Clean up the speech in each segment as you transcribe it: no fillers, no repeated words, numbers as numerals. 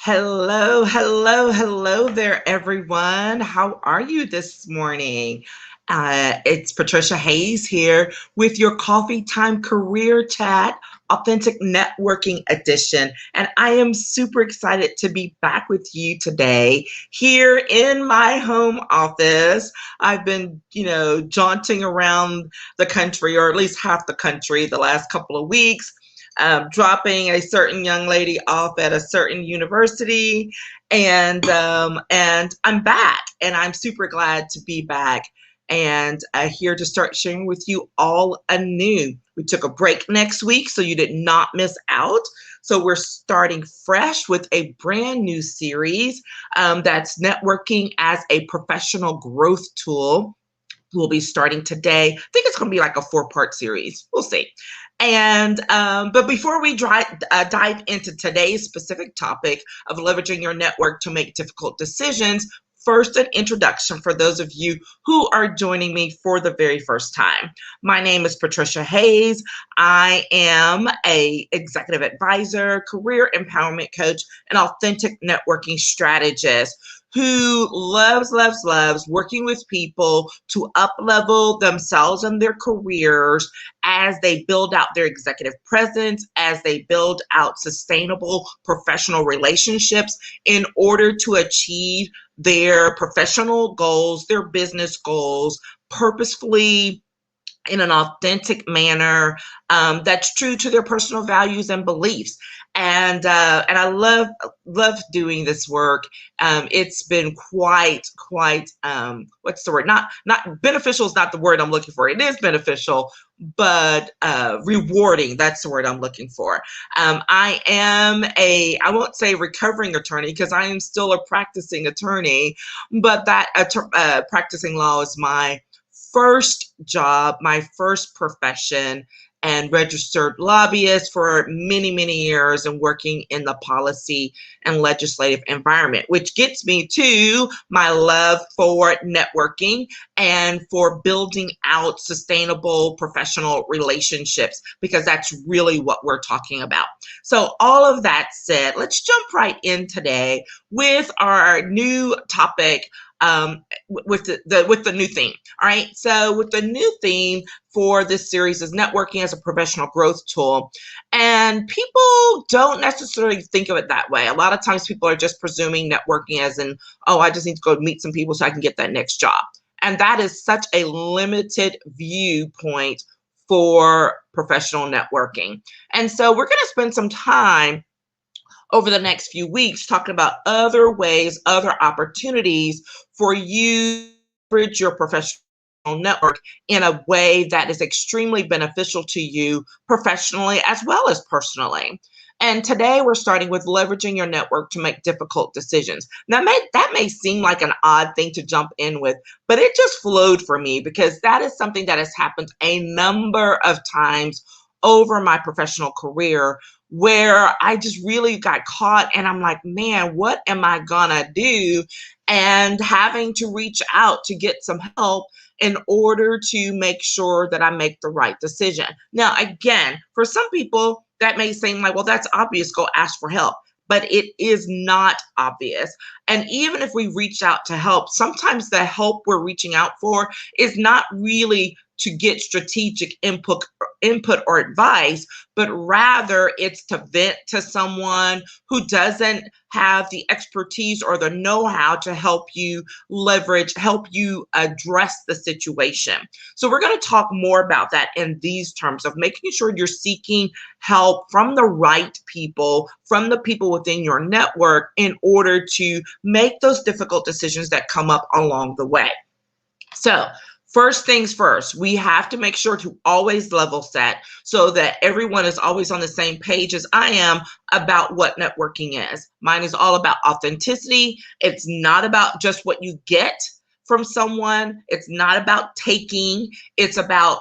Hello, hello, hello there, everyone. How are you this morning? It's Patricia Hayes here with your Coffee Time Career Chat, Authentic Networking Edition. And I am super excited to be back with you today here in my home office. I've been, jaunting around the country, or at least half the country, the last couple of weeks, dropping a certain young lady off at a certain university, and I'm back, and I'm super glad to be back, and here to start sharing with you all anew. We took a break next week, so you did not miss out. So we're starting fresh with a brand new series that's networking as a professional growth tool. We'll be starting today. I think it's going to be like a 4-part series. We'll see. And but before we dive into today's specific topic of leveraging your network to make difficult decisions, first, an introduction for those of you who are joining me for the very first time. My name is Patricia Hayes. I am a executive advisor, career empowerment coach, and authentic networking strategist who loves working with people to up-level themselves and their careers as they build out their executive presence, as they build out sustainable professional relationships in order to achieve their professional goals, their business goals, purposefully in an authentic manner that's true to their personal values and beliefs. And I love doing this work. It's been quite what's the word? Not beneficial is not the word I'm looking for. It is beneficial, but rewarding. That's the word I'm looking for. I am I won't say recovering attorney because I am still a practicing attorney, but that practicing law is my first job, my first profession, and registered lobbyist for many years and working in the policy and legislative environment, which gets me to my love for networking and for building out sustainable professional relationships, because that's really what we're talking about. So all of that said, let's jump right in today with our new topic, with the new theme. All right. So with the new theme for this series is networking as a professional growth tool. And people don't necessarily think of it that way. A lot of times people are just presuming networking as in, oh, I just need to go meet some people so I can get that next job. And that is such a limited viewpoint for professional networking. And so we're going to spend some time over the next few weeks talking about other ways, other opportunities for you to bridge your professional network in a way that is extremely beneficial to you professionally as well as personally. And today we're starting with leveraging your network to make difficult decisions. Now, that may seem like an odd thing to jump in with, but it just flowed for me because that is something that has happened a number of times over my professional career, where I just really got caught and I'm like, man, what am I gonna do? And having to reach out to get some help in order to make sure that I make the right decision. Now, again, for some people, that may seem like, well, that's obvious, go ask for help. But it is not obvious. And even if we reach out to help, sometimes the help we're reaching out for is not really to get strategic input or advice, but rather it's to vent to someone who doesn't have the expertise or the know-how to help you help you address the situation. So we're going to talk more about that in these terms of making sure you're seeking help from the right people, from the people within your network, in order to make those difficult decisions that come up along the way. So first things first, we have to make sure to always level set so that everyone is always on the same page as I am about what networking is. Mine is all about authenticity. It's not about just what you get from someone. It's not about taking. It's about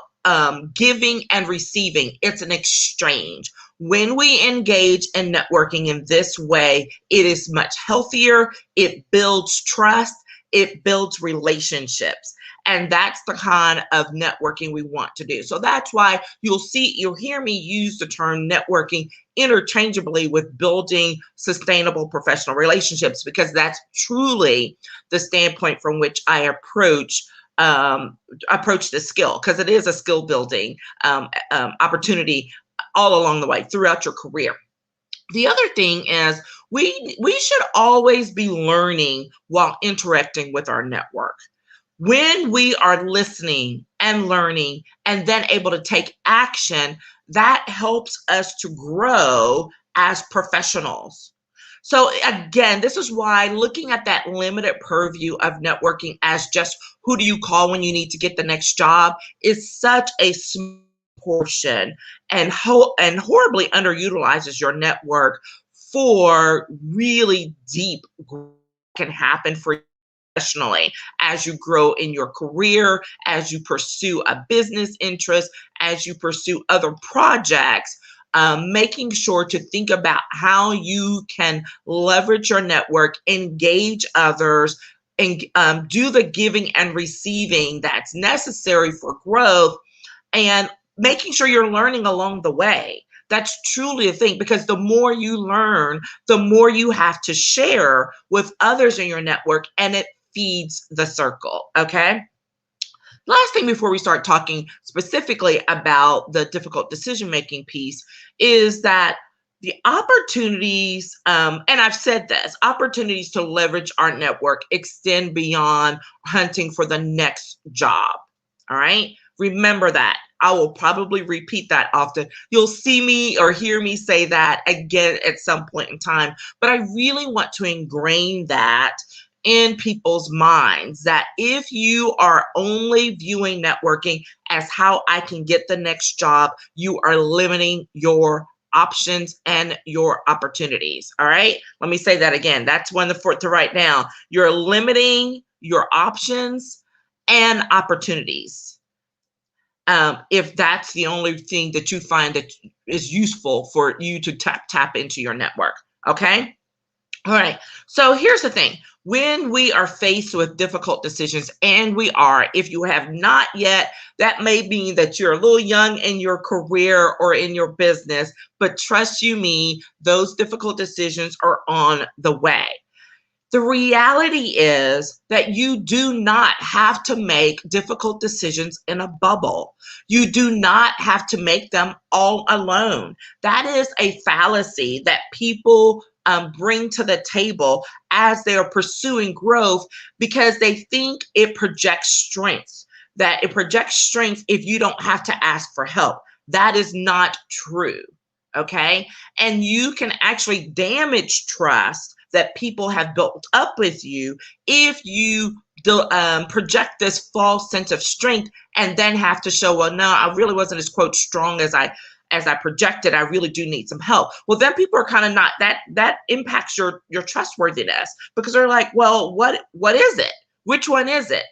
giving and receiving. It's an exchange. When we engage in networking in this way, it is much healthier. It builds trust. it builds relationships. And that's the kind of networking we want to do. So that's why you'll hear me use the term networking interchangeably with building sustainable professional relationships, because that's truly the standpoint from which I approach the skill, because it is a skill building opportunity all along the way throughout your career. The other thing is we should always be learning while interacting with our network. When we are listening and learning and then able to take action, that helps us to grow as professionals. So again, this is why looking at that limited purview of networking as just who do you call when you need to get the next job is such a small portion, and horribly underutilizes your network for really deep growth can happen for you professionally as you grow in your career, as you pursue a business interest, as you pursue other projects. Making sure to think about how you can leverage your network, engage others, and do the giving and receiving that's necessary for growth, and making sure you're learning along the way. That's truly a thing, because the more you learn, the more you have to share with others in your network, and it feeds the circle. Okay. Last thing before we start talking specifically about the difficult decision making piece is that the opportunities, and I've said this, opportunities to leverage our network extend beyond hunting for the next job. All right. Remember that. I will probably repeat that often. You'll see me or hear me say that again at some point in time, but I really want to ingrain that in people's minds, that if you are only viewing networking as how I can get the next job, you are limiting your options and your opportunities. All right. Let me say that again. That's one to write down. You're limiting your options and opportunities. If that's the only thing that you find that is useful for you to tap into your network. Okay. All right. So here's the thing. When we are faced with difficult decisions, and we are, if you have not yet, that may mean that you're a little young in your career or in your business, but trust you me, those difficult decisions are on the way. The reality is that you do not have to make difficult decisions in a bubble. You do not have to make them all alone. That is a fallacy that people bring to the table as they are pursuing growth, because they think it projects strength, that it projects strength if you don't have to ask for help. That is not true. Okay. And you can actually damage trust that people have built up with you if you project this false sense of strength and then have to show, well, no, I really wasn't as quote strong as I projected. I really do need some help. Well, then people are kind of not, that impacts your trustworthiness, because they're like, well, what is it? Which one is it?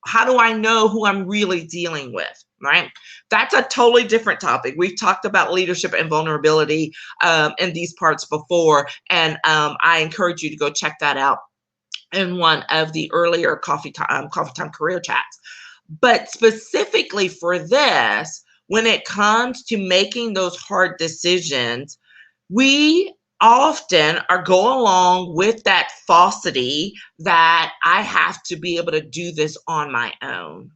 How do I know who I'm really dealing with? Right? That's a totally different topic. We've talked about leadership and vulnerability in these parts before, and I encourage you to go check that out in one of the earlier coffee time career chats. But specifically for this, when it comes to making those hard decisions, we often are going along with that falsity that I have to be able to do this on my own.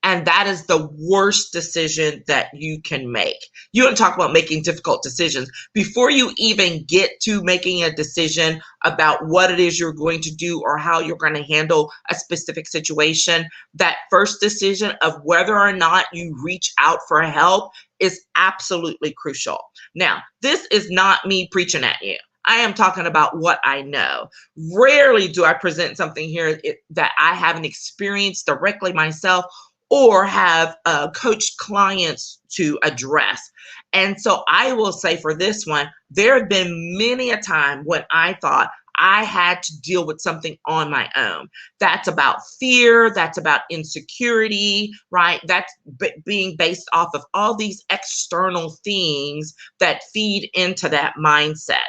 And that is the worst decision that you can make. You want to talk about making difficult decisions. Before you even get to making a decision about what it is you're going to do or how you're going to handle a specific situation, that first decision of whether or not you reach out for help is absolutely crucial. Now, this is not me preaching at you. I am talking about what I know. Rarely do I present something here that I haven't experienced directly myself or have coached clients to address. And so I will say for this one, there have been many a time when I thought I had to deal with something on my own. That's about fear. That's about insecurity, right? That's being based off of all these external things that feed into that mindset.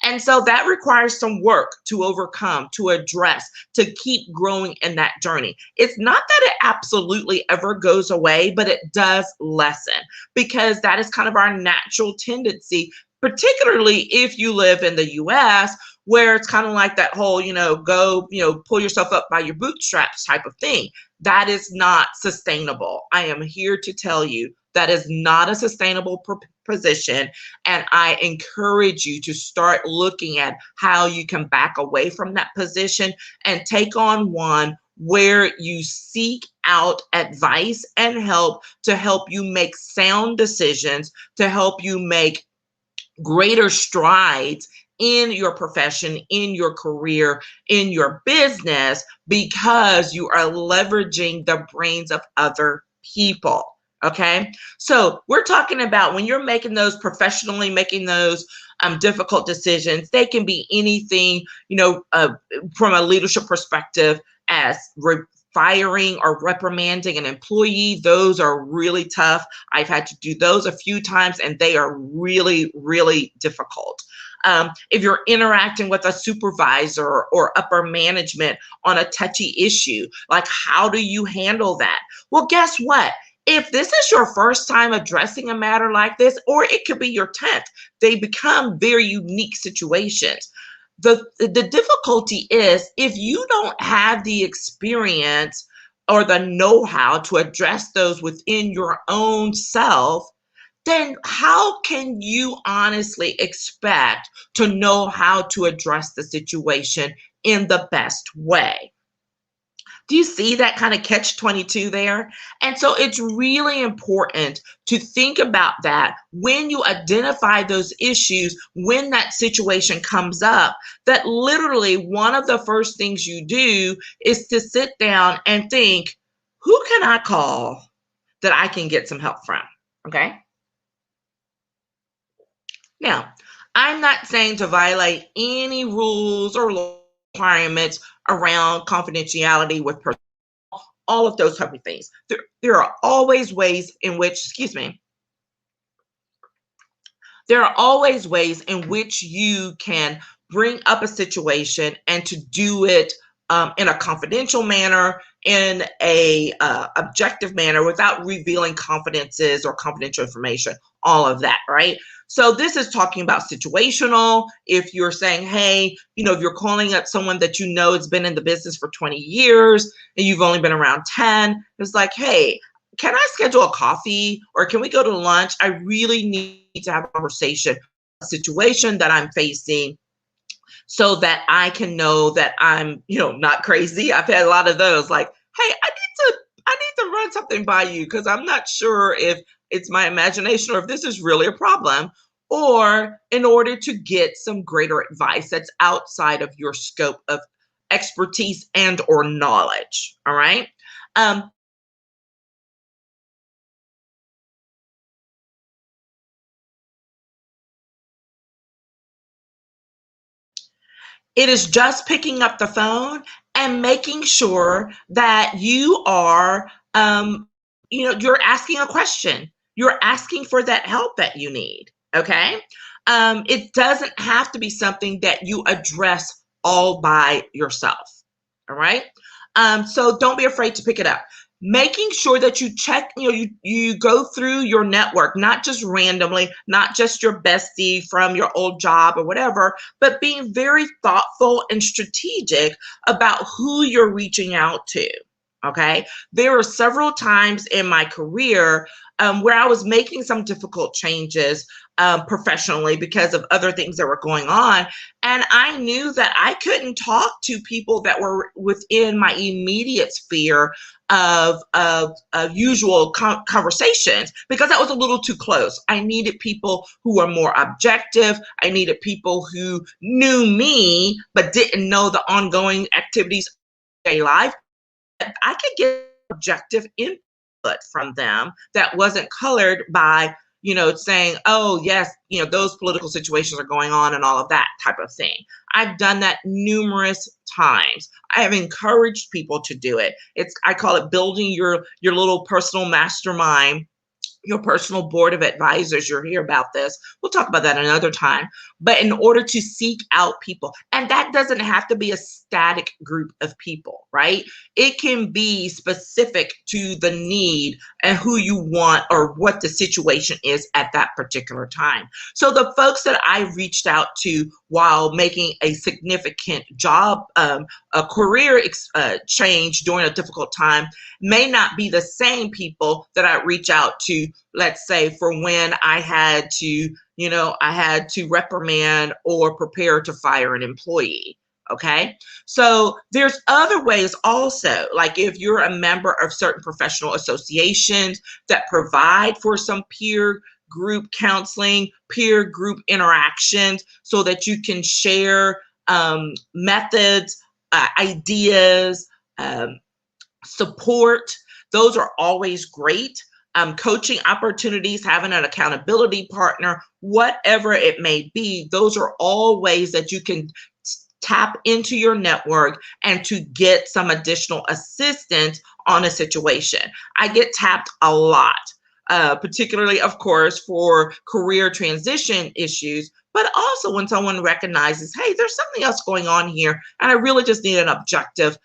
And so that requires some work to overcome, to address, to keep growing in that journey. It's not that it absolutely ever goes away, but it does lessen because that is kind of our natural tendency, particularly if you live in the US, where it's kind of like that whole, go, pull yourself up by your bootstraps type of thing. That is not sustainable. I am here to tell you that is not a sustainable position. And I encourage you to start looking at how you can back away from that position and take on one where you seek out advice and help to help you make sound decisions, to help you make greater strides in your profession, in your career, in your business, because you are leveraging the brains of other people. Okay. So we're talking about when you're making those professionally, making those difficult decisions, they can be anything, from a leadership perspective as firing or reprimanding an employee. Those are really tough. I've had to do those a few times and they are really, really difficult. If you're interacting with a supervisor or upper management on a touchy issue, like how do you handle that? Well, guess what? If this is your first time addressing a matter like this, or it could be your 10th, they become very unique situations. The difficulty is if you don't have the experience or the know-how to address those within your own self, then how can you honestly expect to know how to address the situation in the best way? Do you see that kind of catch 22 there? And so it's really important to think about that when you identify those issues, when that situation comes up, that literally one of the first things you do is to sit down and think, who can I call that I can get some help from? Okay. Now, I'm not saying to violate any rules or requirements around confidentiality with all of those type of things. There are always ways in which, excuse me, there are always ways in which you can bring up a situation and to do it in a confidential manner, in a objective manner, without revealing confidences or confidential information, all of that, right? So this is talking about situational. If you're saying, hey, if you're calling up someone that you know has been in the business for 20 years and you've only been around 10, it's like, hey, can I schedule a coffee or can we go to lunch? I really need to have a conversation, a situation that I'm facing, so that I can know that I'm, not crazy. I've had a lot of those like, hey, I need to run something by you because I'm not sure if it's my imagination or if this is really a problem, or in order to get some greater advice that's outside of your scope of expertise and or knowledge. All right. Um, It is just picking up the phone and making sure that you are, you're asking a question. You're asking for that help that you need. Okay. It doesn't have to be something that you address all by yourself. All right. So don't be afraid to pick it up. Making sure that you check, you go through your network, not just randomly, not just your bestie from your old job or whatever, but being very thoughtful and strategic about who you're reaching out to. Okay. There were several times in my career where I was making some difficult changes professionally because of other things that were going on. And I knew that I couldn't talk to people that were within my immediate sphere of usual conversations because that was a little too close. I needed people who were more objective. I needed people who knew me but didn't know the ongoing activities of daily life. I could get objective input from them that wasn't colored by saying, oh, yes, those political situations are going on and all of that type of thing. I've done that numerous times. I have encouraged people to do it. I call it building your little personal mastermind, your personal board of advisors. You'll hear about this. We'll talk about that another time. But in order to seek out people, and that doesn't have to be a static group of people, right? It can be specific to the need and who you want or what the situation is at that particular time. So the folks that I reached out to while making a significant job, a career change during a difficult time, may not be the same people that I reach out to, let's say, for when I had to reprimand or prepare to fire an employee. Okay. So there's other ways also, like if you're a member of certain professional associations that provide for some peer group counseling, peer group interactions, so that you can share methods, ideas, support. Those are always great. Coaching opportunities, having an accountability partner, whatever it may be, those are all ways that you can tap into your network and to get some additional assistance on a situation. I get tapped a lot, particularly, of course, for career transition issues, but also when someone recognizes, hey, there's something else going on here, and I really just need an objective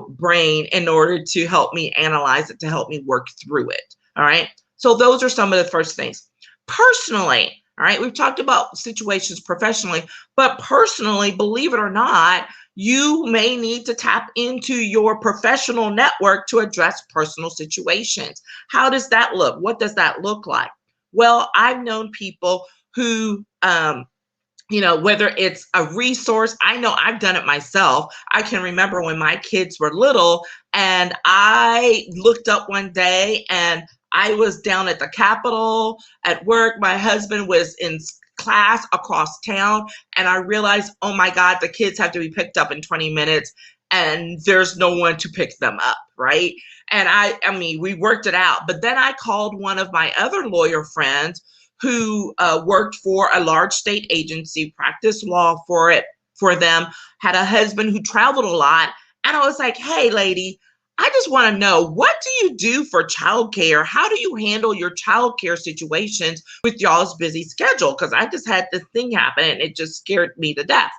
brain in order to help me analyze it, to help me work through it. All right. So those are some of the first things. Personally, all right, we've talked about situations professionally, but personally, believe it or not, you may need to tap into your professional network to address personal situations. How does that look? What does that look like? Well, I've known people who, whether it's a resource, I know I've done it myself. I can remember when my kids were little and I looked up one day and I was down at the Capitol at work. My husband was in class across town and I realized, oh my God, the kids have to be picked up in 20 minutes and there's no one to pick them up, right? And I mean, we worked it out. But then I called one of my other lawyer friends who worked for a large state agency, practiced law for them, had a husband who traveled a lot. And I was like, hey, lady, I just want to know, what do you do for childcare? How do you handle your childcare situations with y'all's busy schedule? Because I just had this thing happen and it just scared me to death.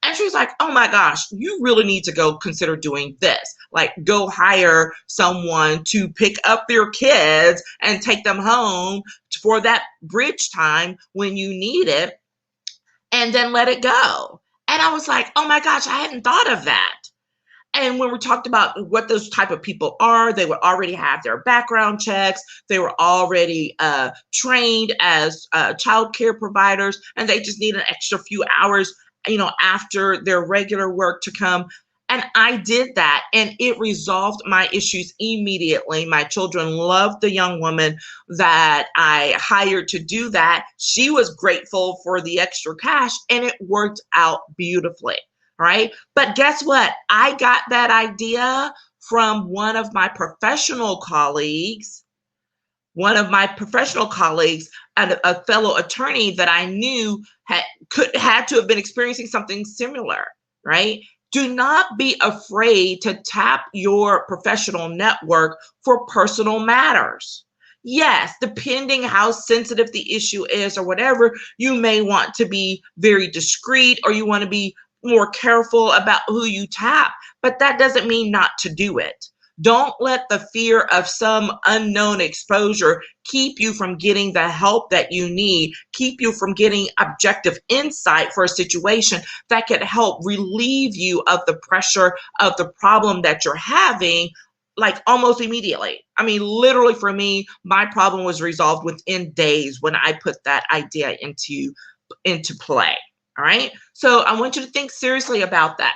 And she was like, oh my gosh, you really need to go consider doing this. Like, go hire someone to pick up your kids and take them home for that bridge time when you need it, and then let it go. And I was like, oh my gosh, I hadn't thought of that. And when we talked about what those type of people are, they would already have their background checks. They were already trained as child care providers, and they just need an extra few hours, after their regular work to come. And I did that, and it resolved my issues immediately. My children loved the young woman that I hired to do that. She was grateful for the extra cash, and it worked out beautifully. Right? But guess what? I got that idea from one of my professional colleagues, and a fellow attorney that I knew had to have been experiencing something similar, right? Do not be afraid to tap your professional network for personal matters. Yes, depending how sensitive the issue is or whatever, you may want to be very discreet, or you want to be more careful about who you tap, but that doesn't mean not to do it. Don't let the fear of some unknown exposure keep you from getting the help that you need, keep you from getting objective insight for a situation that could help relieve you of the pressure of the problem that you're having, like almost immediately. I mean, literally for me, my problem was resolved within days when I put that idea into play. All right. So I want you to think seriously about that.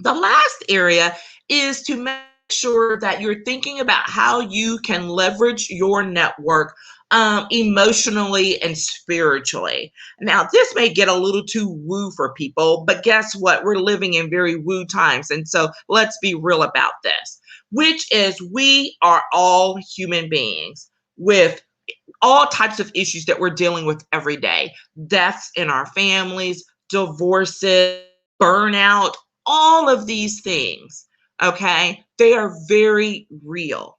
The last area is to make sure that you're thinking about how you can leverage your network emotionally and spiritually. Now, this may get a little too woo for people, but guess what? We're living in very woo times. And so let's be real about this, which is we are all human beings with all types of issues that we're dealing with every day. Deaths in our families, divorces, burnout, all of these things, okay? They are very real.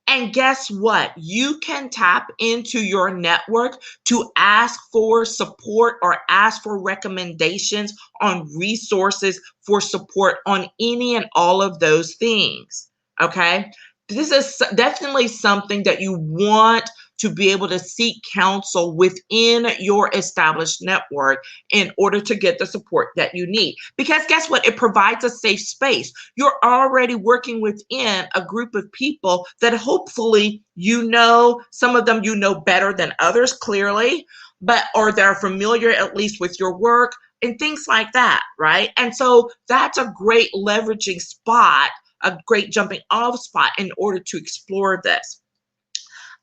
And guess what? You can tap into your network to ask for support or ask for recommendations on resources for support on any and all of those things. Okay. This is definitely something that you want to be able to seek counsel within your established network in order to get the support that you need. Because guess what? It provides a safe space. You're already working within a group of people that hopefully you know, some of them you know better than others, clearly, but or they're familiar at least with your work and things like that, right? And so that's a great leveraging spot, a great jumping off spot in order to explore this.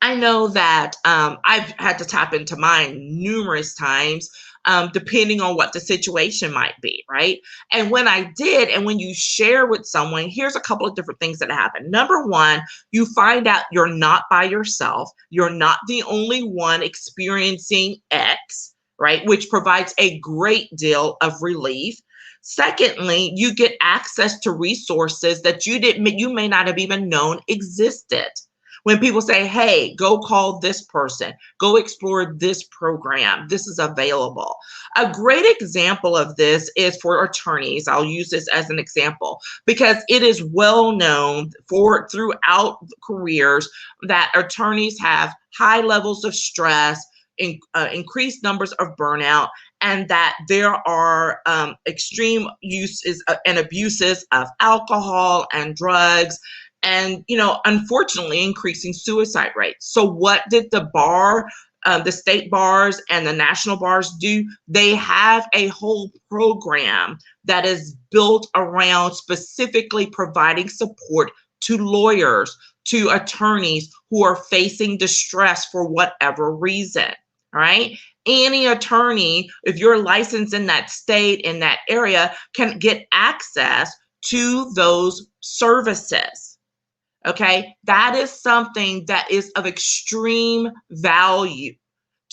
I know that I've had to tap into mine numerous times, depending on what the situation might be, right? And when I did, and when you share with someone, here's a couple of different things that happen. Number one, you find out you're not by yourself. You're not the only one experiencing X, right? Which provides a great deal of relief. Secondly, you get access to resources that you may not have even known existed. When people say, hey, go call this person, go explore this program, this is available. A great example of this is for attorneys. I'll use this as an example because it is well known for throughout careers that attorneys have high levels of stress, increased numbers of burnout, and that there are extreme uses and abuses of alcohol and drugs, and unfortunately increasing suicide rates. So what did the state bars and the national bars do? They have a whole program that is built around specifically providing support to lawyers, to attorneys who are facing distress for whatever reason. All right. Any attorney, if you're licensed in that state, in that area, can get access to those services. Okay, that is something that is of extreme value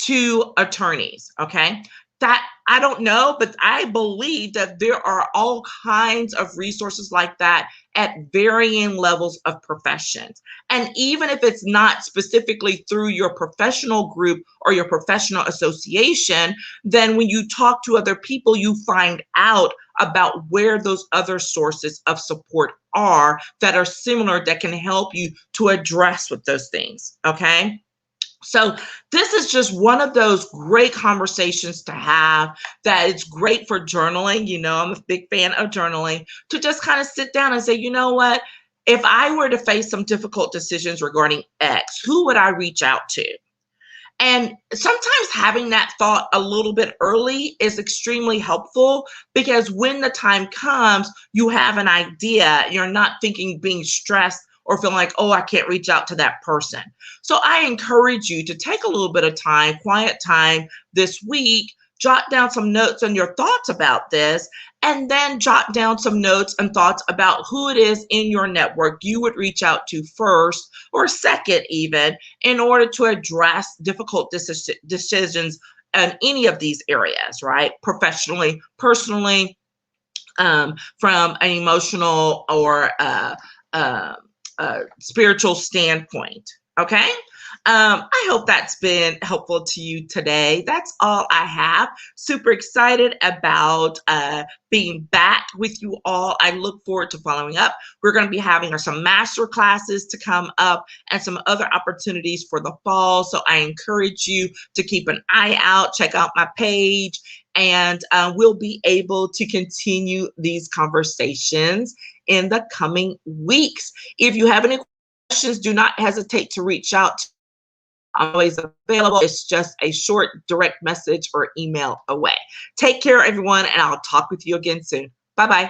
to attorneys. Okay, that I don't know, but I believe that there are all kinds of resources like that at varying levels of professions. And even if it's not specifically through your professional group or your professional association, then when you talk to other people, you find out about where those other sources of support are that are similar, that can help you to address with those things. Okay. So this is just one of those great conversations to have, that it's great for journaling. I'm a big fan of journaling, to just kind of sit down and say, you know what, if I were to face some difficult decisions regarding X, who would I reach out to? And sometimes having that thought a little bit early is extremely helpful, because when the time comes, you have an idea. You're not being stressed or feeling like, oh, I can't reach out to that person. So I encourage you to take a little bit of time, quiet time this week, jot down some notes on your thoughts about this, and then jot down some notes and thoughts about who it is in your network you would reach out to first or second even, in order to address difficult decisions in any of these areas, right? Professionally, personally, from an emotional or spiritual standpoint. Okay. I hope that's been helpful to you today. That's all I have. Super excited about being back with you all. I look forward to following up. We're going to be having some master classes to come up and some other opportunities for the fall. So I encourage you to keep an eye out, check out my page, and we'll be able to continue these conversations in the coming weeks. If you have any questions, do not hesitate to reach out. I'm always available. It's just a short direct message or email away. Take care, everyone, and I'll talk with you again soon. Bye-bye.